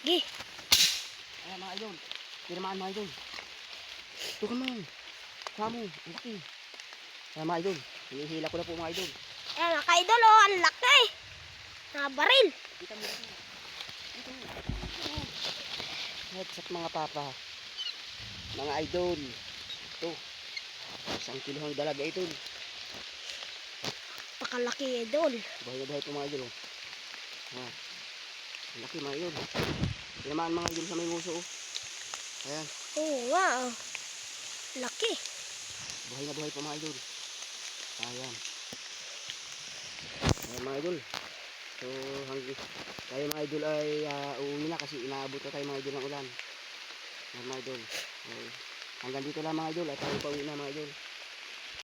Gi. Ayan mga idol. Tinamaan mga idol. Tukan mo. Kamo. Ang laki. Ayan mga idol. Hinihila ko na po mga idol. Ayan mga ka-idol oh. Ang laki. Nabaril. Kita mo dito. Dito. Headset mga papa. Mga idol. Ito. 1 kilohang dalaga ito. Pakalaki idol. Bahay na bahay po mga idol. Ayan. Ang laki mga idol. Tinamaan mga idol sa may nguso. Ayan. Oh wow. Laki. Buhay na buhay po mga idol. Ayan. Ayan mga idol. So tayo mga idol ay uuwi na kasi inaabot na tayo mga idol ng ulan. Ayan mga idol. So, hanggang dito lang mga idol at tayo pauwi na mga idol.